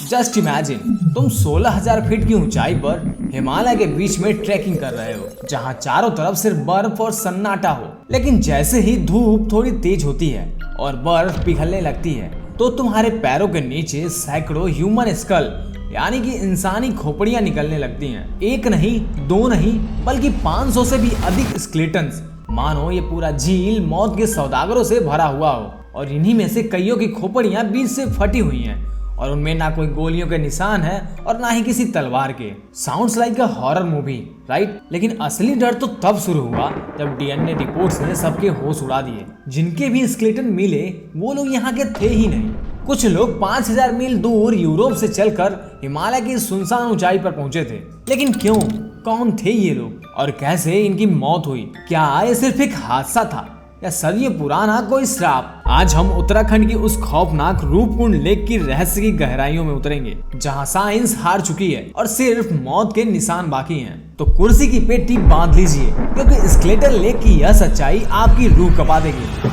Just imagine तुम 16,000 feet की ऊंचाई पर हिमालय के बीच में ट्रैकिंग कर रहे हो, जहां चारों तरफ सिर्फ बर्फ और सन्नाटा हो। लेकिन जैसे ही धूप थोड़ी तेज होती है और बर्फ पिघलने लगती है तो तुम्हारे पैरों के नीचे सैकड़ों ह्यूमन स्कल यानी कि इंसानी खोपड़ियां निकलने लगती हैं। एक नहीं, दो नहीं, बल्कि 500 से भी अधिक स्केलेटन्स। मानो ये पूरा झील मौत के सौदागरों से भरा हुआ हो और इन्हीं में से कईयों की खोपड़ियां बीच से फटी हुई हैं और उनमें ना कोई गोलियों के निशान है और ना ही किसी तलवार के। Sounds like a horror movie, right? लेकिन असली डर तो तब शुरू हुआ जब डीएनए रिपोर्ट्स ने सबके होश उड़ा दिए। जिनके भी स्केलेटन मिले वो लोग यहाँ के थे ही नहीं। कुछ लोग 5,000 मील दूर यूरोप से चलकर हिमालय की सुनसान ऊंचाई पर पहुंचे थे। लेकिन क्यों? कौन थे ये लोग और कैसे इनकी मौत हुई? क्या ये सिर्फ एक हादसा था या सदियों पुराना कोई श्राप? आज हम उत्तराखंड की उस खौफनाक रूपकुंड लेक की रहस्य की गहराइयों में उतरेंगे, जहां साइंस हार चुकी है और सिर्फ मौत के निशान बाकी हैं। तो कुर्सी की पेटी बांध लीजिए, क्योंकि स्केलेटन लेक की यह सच्चाई आपकी रूह कपा देगी।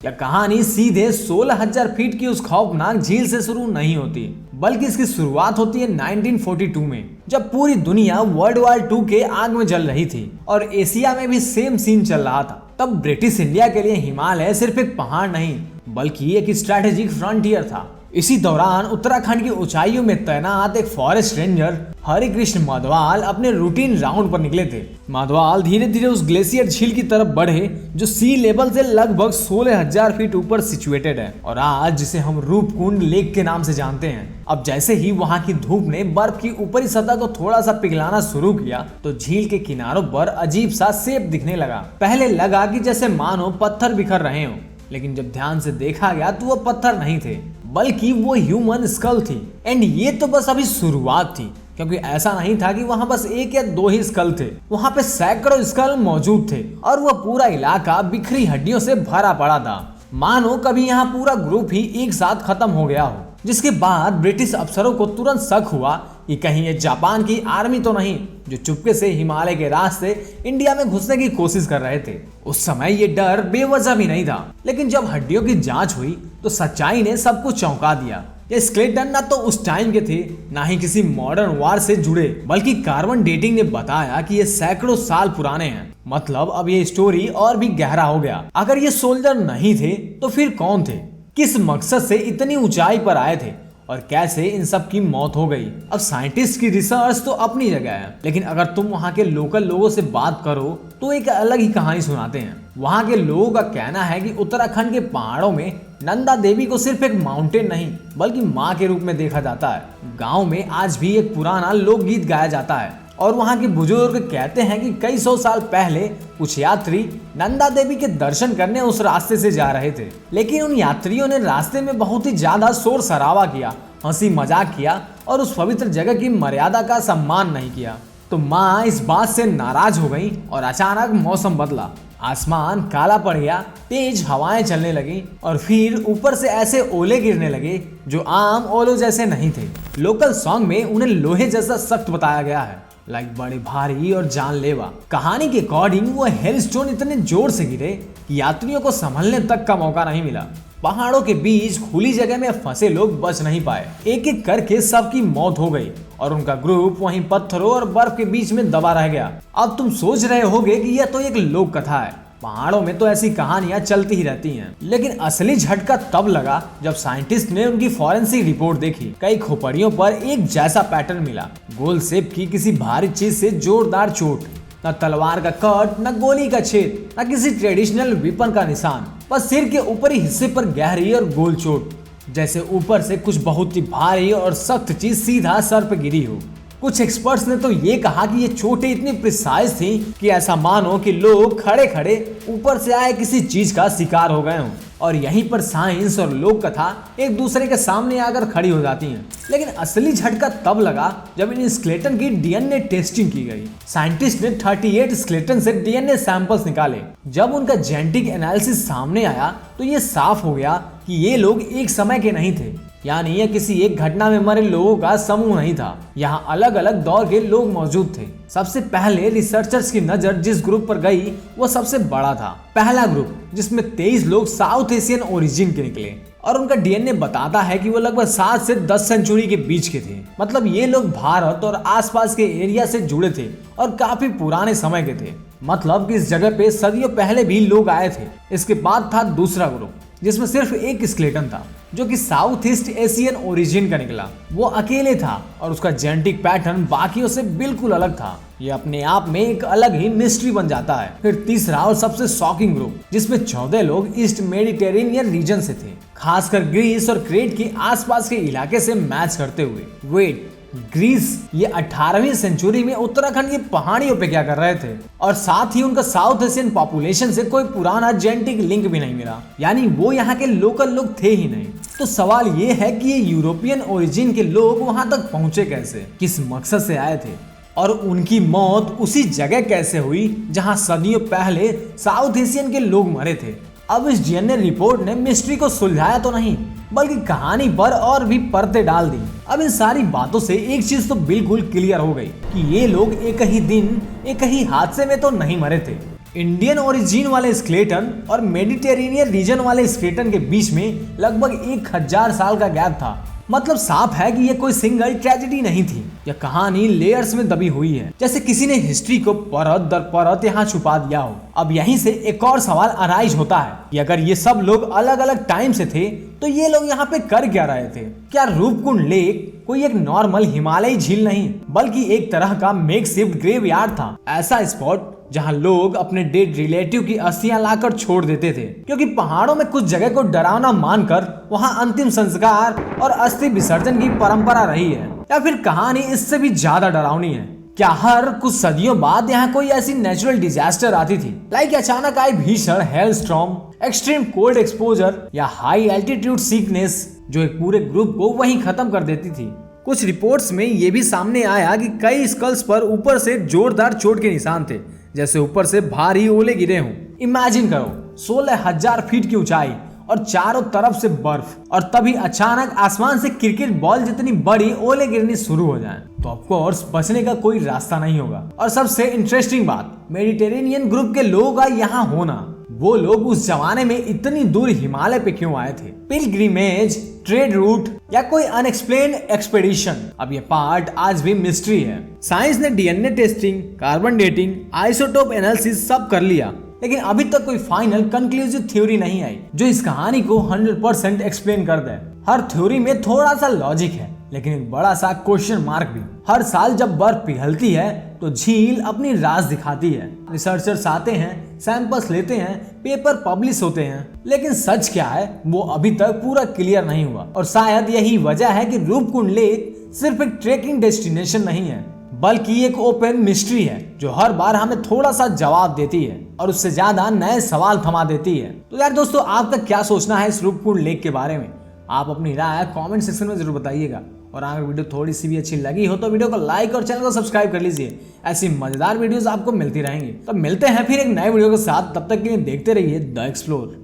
यह कहानी सीधे 16,000 फीट की उस खौफनाक झील से शुरू नहीं होती, बल्कि इसकी शुरुआत होती है 1942 में, जब पूरी दुनिया वर्ल्ड वॉर 2 के आग में जल रही थी और एशिया में भी सेम सीन चल रहा था। तब ब्रिटिश इंडिया के लिए हिमालय सिर्फ एक पहाड़ नहीं, बल्कि एक स्ट्रैटेजिक फ्रंटियर था। इसी दौरान उत्तराखंड की ऊंचाइयों में तैनात एक फॉरेस्ट रेंजर हरिकृष्ण माधवाल अपने रूटीन राउंड पर निकले थे। माधवाल धीरे धीरे उस ग्लेशियर झील की तरफ बढ़े जो सी लेवल से लगभग 16,000 फीट ऊपर सिचुएटेड है और आज जिसे हम रूपकुंड लेक के नाम से जानते हैं। अब जैसे ही वहां की धूप ने बर्फ की ऊपरी सतह को थोड़ा सा पिघलाना शुरू किया तो झील के किनारों पर अजीब सा शेप दिखने लगा। पहले लगा कि जैसे मानो पत्थर बिखर रहे हो, लेकिन जब ध्यान से देखा गया तो वो पत्थर नहीं थे, बल्कि वो ह्यूमन स्कल थी। एंड ये तो बस अभी शुरुआत थी, क्योंकि ऐसा नहीं था कि वहां बस एक या दो ही स्कल थे। वहां पे सैकड़ों स्कल मौजूद थे और वह पूरा इलाका बिखरी हड्डियों से भरा पड़ा था। मानो कभी यहाँ पूरा ग्रुप ही एक साथ खत्म हो गया हो। जिसके बाद ब्रिटिश अफसरों को तुरंत शक हुआ कि कहीं ये जापान की आर्मी तो नहीं जो चुपके से हिमालय के रास्ते इंडिया में घुसने की कोशिश कर रहे थे। उस समय ये डर बेवजह भी नहीं था, लेकिन जब हड्डियों की जांच हुई तो सच्चाई ने सबको चौंका दिया। ये स्केलेटन ना तो उस टाइम के थे, ना ही किसी मॉडर्न वार से जुड़े, बल्कि कार्बन डेटिंग ने बताया कि ये सैकड़ों साल पुराने हैं। मतलब अब ये स्टोरी और भी गहरा हो गया। अगर ये सोल्जर नहीं थे तो फिर कौन थे? किस मकसद से इतनी ऊंचाई पर आए थे और कैसे इन सब की मौत हो गई? अब साइंटिस्ट की रिसर्च तो अपनी जगह है, लेकिन अगर तुम वहाँ के लोकल लोगों से बात करो तो एक अलग ही कहानी सुनाते हैं। वहाँ के लोगों का कहना है कि उत्तराखंड के पहाड़ों में नंदा देवी को सिर्फ एक माउंटेन नहीं बल्कि माँ के रूप में देखा जाता है। गाँव में आज भी एक पुराना लोकगीत गाया जाता है और वहाँ के बुजुर्ग कहते हैं कि कई सौ साल पहले कुछ यात्री नंदा देवी के दर्शन करने उस रास्ते से जा रहे थे, लेकिन उन यात्रियों ने रास्ते में बहुत ही ज्यादा शोर शराबा किया, हंसी मजाक किया और उस पवित्र जगह की मर्यादा का सम्मान नहीं किया। तो माँ इस बात से नाराज हो गई और अचानक मौसम बदला। आसमान काला पड़ गया, तेज हवाएं चलने लगी और फिर ऊपर से ऐसे ओले गिरने लगे जो आम ओलों जैसे नहीं थे। लोकल सॉन्ग में उन्हें लोहे जैसा सख्त बताया गया है, लाइक बड़े भारी और जानलेवा। कहानी के अकॉर्डिंग वो हेलस्टोन इतने जोर से गिरे कि यात्रियों को संभलने तक का मौका नहीं मिला। पहाड़ों के बीच खुली जगह में फंसे लोग बच नहीं पाए। एक एक करके सबकी मौत हो गई और उनका ग्रुप वहीं पत्थरों और बर्फ के बीच में दबा रह गया। अब तुम सोच रहे होगे कि यह तो एक लोक कथा है, पहाड़ों में तो ऐसी कहानियां चलती ही रहती हैं। लेकिन असली झटका तब लगा जब साइंटिस्ट ने उनकी फॉरेंसिक रिपोर्ट देखी। कई खोपड़ियों पर एक जैसा पैटर्न मिला, गोल शेप की किसी भारी चीज से जोरदार चोट, न तलवार का कट, न गोली का छेद, न किसी ट्रेडिशनल वेपन का निशान, बस सिर के ऊपरी हिस्से पर गहरी और गोल चोट, जैसे ऊपर से कुछ बहुत ही भारी और सख्त चीज सीधा सर पर गिरी हो। कुछ एक्सपर्ट्स ने तो ये कहा कि ये चोटें इतनी प्रिसाइज थी कि ऐसा मानो कि लोग खड़े खड़े ऊपर से आए किसी चीज का शिकार हो गए हों। और यहीं पर साइंस और लोक कथा एक दूसरे के सामने आकर खड़ी हो जाती हैं। लेकिन असली झटका तब लगा जब इन स्केलेटन की डीएनए टेस्टिंग की गई। साइंटिस्ट ने 38 स्केलेटन से डीएनए सैंपल्स निकाले। जब उनका जेनेटिक एनालिसिस सामने आया तो ये साफ हो गया कि ये लोग एक समय के नहीं थे, यानी यह किसी एक घटना में मरे लोगों का समूह नहीं था। यहाँ अलग अलग दौर के लोग मौजूद थे। सबसे पहले रिसर्चर्स की नजर जिस ग्रुप पर गई वो सबसे बड़ा था। पहला ग्रुप जिसमें 23 लोग साउथ एशियन ओरिजिन के निकले। और उनका डीएनए बताता है कि वो लगभग 7 से 10 सेंचुरी के बीच के थे। मतलब ये लोग भारत और आसपास के एरिया से जुड़े थे और काफी पुराने समय के थे। मतलब कि इस जगह पे सदियों पहले भी लोग आए थे। इसके बाद था दूसरा ग्रुप जिसमें सिर्फ एक स्केलेटन था जो कि साउथ ईस्ट एशियन ओरिजिन का निकला। वो अकेले था और उसका जेनेटिक पैटर्न बाकियों से बिल्कुल अलग था। ये अपने आप में एक अलग ही मिस्ट्री बन जाता है। फिर तीसरा और सबसे शॉकिंग ग्रुप जिसमें 14 लोग ईस्ट मेडिटेरेनियन रीजन से थे, खासकर ग्रीस और क्रेट के आसपास के इलाके से मैच करते हुए। वेट, ग्रीस ये 18वीं सेंचुरी में उत्तराखंड की पहाड़ियों पे क्या कर रहे थे? और साथ ही उनका साउथ एशियन पॉपुलेशन से कोई पुराना जेनेटिक लिंक भी नहीं मिला, यानी वो यहाँ के लोकल लोग थे ही नहीं। तो सवाल ये है कि ये यूरोपियन ओरिजिन के लोग वहां तक पहुंचे कैसे, किस मकसद से आए थे, और उनकी मौत उसी जगह कैसे हुई जहां सदियों पहले साउथ एशियन के लोग मरे थे। अब इस डीएनए रिपोर्ट ने मिस्ट्री को सुलझाया तो नहीं, बल्कि कहानी पर और भी परतें डाल दी। अब इन सारी बातों से एक चीज तो बिल्कुल क्लियर हो गई कि ये लोग एक ही दिन एक ही हादसे में तो नहीं मरे थे। इंडियन ओरिजिन वाले स्केलेटन और मेडिटेरेनियन रीजन वाले स्केलेटन के बीच में लगभग 1000 साल का गैप था। मतलब साफ है कि ये कोई सिंगल ट्रेजेडी नहीं थी। यह कहानी लेयर्स में दबी हुई है, जैसे किसी ने हिस्ट्री को परत दर परत यहाँ छुपा दिया हो। अब यहीं से एक और सवाल अराइज होता है कि अगर ये सब लोग अलग अलग टाइम से थे तो ये लोग यहाँ पे कर क्या रहे थे? क्या रूपकुंड लेक कोई एक नॉर्मल हिमालयी झील नहीं, बल्कि एक तरह का मेकशिफ्ट ग्रेवयार्ड था, ऐसा स्पॉट जहां लोग अपने डेड रिलेटिव की अस्थियां लाकर छोड़ देते थे, क्योंकि पहाड़ों में कुछ जगह को डरावना मानकर वहां अंतिम संस्कार और अस्थि विसर्जन की परंपरा रही है। या फिर कहानी इससे भी ज्यादा डरावनी है? क्या हर कुछ सदियों बाद यहाँ कोई ऐसी नेचुरल डिजास्टर आती थी, लाइक अचानक आई भीषण hello storm, extreme cold exposure या हाई एल्टीट्यूड सिकनेस जो एक पूरे ग्रुप को वहीं खत्म कर देती थी? कुछ रिपोर्ट्स में ये भी सामने आया कि कई स्कल्स पर ऊपर से जोरदार चोट के निशान थे, जैसे ऊपर से भारी ओले गिरे हों। इमेजिन करो 16,000 फीट की ऊंचाई और चारों तरफ से बर्फ, और तभी अचानक आसमान से क्रिकेट बॉल जितनी बड़ी ओले गिरनी शुरू हो जाएं, तो ऑफ कोर्स बचने का कोई रास्ता नहीं होगा। और सबसे इंटरेस्टिंग बात, मेडिटेरेनियन ग्रुप के लोगों का यहाँ होना। वो लोग उस जमाने में इतनी दूर हिमालय पे क्यों आए थे? पिलग्रिमेज, ट्रेड रूट या कोई अनएक्सप्लेन्ड एक्सपेडिशन? अब ये पार्ट आज भी मिस्ट्री है। साइंस ने DNA testing, carbon dating, isotope analysis सब कर लिया, लेकिन अभी तक कोई फाइनल कंक्लूसिव थ्योरी नहीं आई जो इस कहानी को 100% एक्सप्लेन कर दे। हर थ्योरी में थोड़ा सा लॉजिक है, लेकिन एक बड़ा सा क्वेश्चन मार्क भी। हर साल जब बर्फ पिघलती है तो झील अपनी राज दिखाती है। रिसर्चर्स आते हैं, सैंपल्स लेते हैं, पेपर पब्लिश होते हैं, लेकिन सच क्या है वो अभी तक पूरा क्लियर नहीं हुआ। और शायद यही वजह है कि रूपकुंड लेक सिर्फ एक ट्रेकिंग डेस्टिनेशन नहीं है, बल्कि एक ओपन मिस्ट्री है जो हर बार हमें थोड़ा सा जवाब देती है और उससे ज्यादा नए सवाल थमा देती है। तो यार दोस्तों, आपका क्या सोचना है इस रूपकुंड लेक के बारे में? आप अपनी राय कमेंट सेक्शन में जरूर बताइएगा। और अगर वीडियो थोड़ी सी भी अच्छी लगी हो तो वीडियो को लाइक और चैनल को सब्सक्राइब कर लीजिए। ऐसी मजेदार वीडियोस आपको मिलती रहेंगी। तो मिलते हैं फिर एक नए वीडियो के साथ, तब तक के लिए देखते रहिए द एक्सप्लोर।